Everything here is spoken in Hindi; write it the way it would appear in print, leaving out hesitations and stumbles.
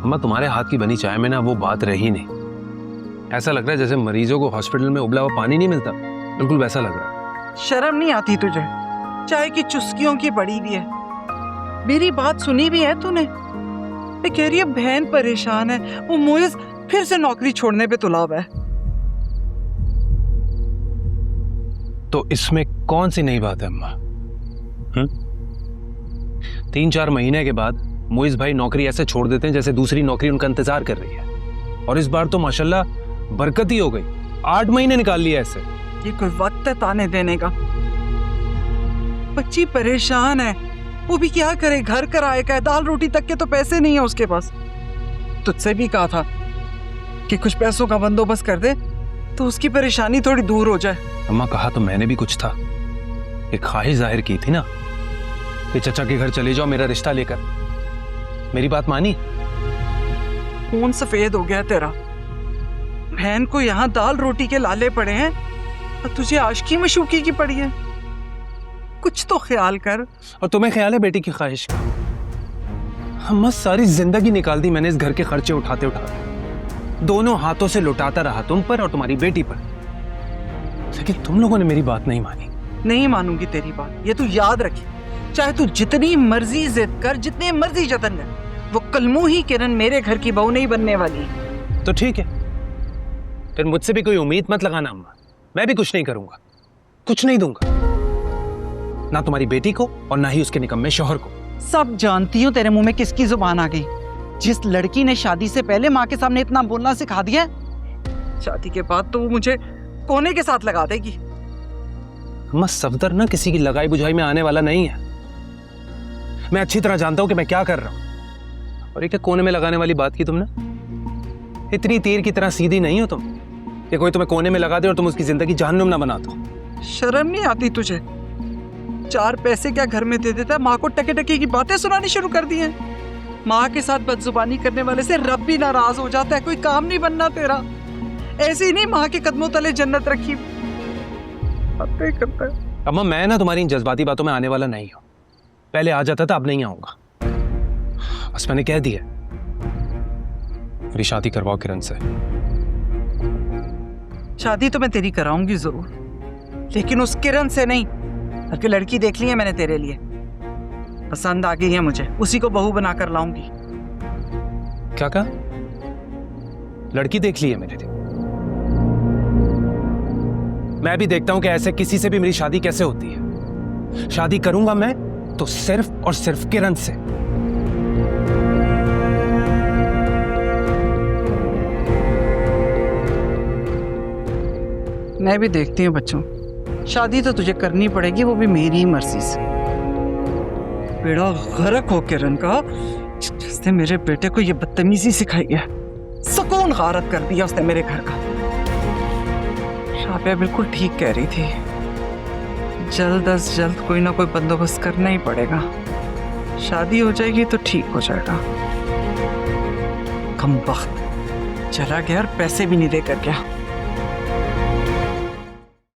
अम्मा तुम्हारे हाथ की बनी चाय में ना वो बात रही नहीं। ऐसा लग रहा है जैसे मरीजों को हॉस्पिटल में उबला हुआ पानी नहीं मिलता, बिल्कुल वैसा लग रहा है। शर्म नहीं आती तुझे? चाय की चुस्कियों की पड़ी भी है। मेरी बात सुनी भी है तूने? मैं कह रही है बहन परेशान है, वो मोइज फिर से नौकरी छोड़ने पे तुला हुआ है। तो इसमें कौन सी नई बात है अम्मा? 3-4 महीने के बाद मोइज भाई नौकरी ऐसे छोड़ देते हैं जैसे दूसरी नौकरी उनका इंतजार कर रही है। और इस बार तो माशाल्लाह बरकत ही हो गई, 8 महीने निकाल लिए ऐसे। ये कोई वक्त है ताने देने का? बच्ची परेशान है, वो भी क्या करे, घर कराए का, दाल रोटी तक के तो पैसे नहीं है उसके पास। तुझसे भी कहा था कि कुछ पैसों का बंदोबस्त कर दे तो उसकी परेशानी थोड़ी दूर हो जाए। अम्मा कहा तो मैंने भी कुछ था, एक ख्वाहिश जाहिर की थी ना कि चचा के घर चले जाओ मेरा रिश्ता लेकर। मेरी बात मानी? खून सफेद हो गया तेरा। बहन को यहाँ दाल रोटी के लाले पड़े हैं और तुझे आशिकी मशूकी की पड़ी है। कुछ तो ख्याल कर। और तुम्हें ख्याल है बेटी की ख्वाहिश का? अम्मा सारी जिंदगी निकाल दी मैंने इस घर के खर्चे उठाते उठाते, दोनों हाथों से लुटाता रहा तुम पर और तुम्हारी बेटी पर, लेकिन तुम लोगों ने मेरी बात नहीं मानी। नहीं मानूंगी तेरी बात, ये तू याद रखी। चाहे तू जितनी मर्जी जिद कर, जितने मर्जी जतन कर, वो कलमू ही किरण मेरे घर की बहू नहीं बनने वाली। तो ठीक है, फिर मुझसे भी कोई उम्मीद मत लगाना अम्मा। मैं भी कुछ नहीं करूंगा, कुछ नहीं दूंगा, ना तुम्हारी बेटी को और ना ही उसके निकम्मे शौहर को। सब जानती हूँ तेरे मुंह में किसकी जुबान आ गई। जिस लड़की ने शादी से पहले माँ के सामने इतना बोलना सिखा दिया, शादी के बाद तो वो मुझे कोने के साथ लगा देगी। अम्मा सफदर ना किसी की लगाई बुझाई में आने वाला नहीं है। मैं अच्छी तरह जानता हूं कि मैं क्या कर रहा हूं। और ये क्या कोने में लगाने वाली बात की तुमने? इतनी तीर की तरह सीधी नहीं हो तुम कि कोई तुम्हें कोने में लगा दे और तुम उसकी जिंदगी जहन्नुम ना बना दो। शर्म नहीं आती तुझे? 4 पैसे क्या घर में दे देता, माँ को टके टके की बातें सुनानी शुरू कर दी हैं। माँ के साथ बदजुबानी करने वाले से रब भी नाराज हो जाता है। कोई काम नहीं बनना तेरा। ऐसे ही नहीं माँ के कदमों तले जन्नत रखी बातें करता है। अम्मा मैं ना तुम्हारी इन जज्बाती बातों में आने वाला नहीं हूं। पहले आ जाता था, अब नहीं आऊंगा। बस मैंने कह दिया, मेरी शादी करवाओ किरण से। शादी तो मैं तेरी कराऊंगी जरूर, लेकिन उस किरण से नहीं। बल्कि लड़की देख ली है मैंने तेरे लिए, पसंद आ गई है मुझे, उसी को बहू बनाकर लाऊंगी। क्या कहा? लड़की देख ली है मेरे लिए? मैं भी देखता हूं कि ऐसे किसी से भी मेरी शादी कैसे होती है। शादी करूंगा मैं तो सिर्फ और सिर्फ किरण से। मैं भी देखती हूँ बच्चों, शादी तो तुझे करनी पड़ेगी, वो भी मेरी ही मर्जी से। बेड़ा गर्क हो किरण का, जिसने मेरे बेटे को ये बदतमीजी सिखाई है। सुकून गारत कर दिया उसने मेरे घर का। शाबिया बिल्कुल ठीक कह रही थी, जल्द अज जल्द कोई ना कोई बंदोबस्त करना ही पड़ेगा। शादी हो जाएगी तो ठीक हो जाएगा। कम वक्त चला गया और पैसे भी नहीं देकर गया।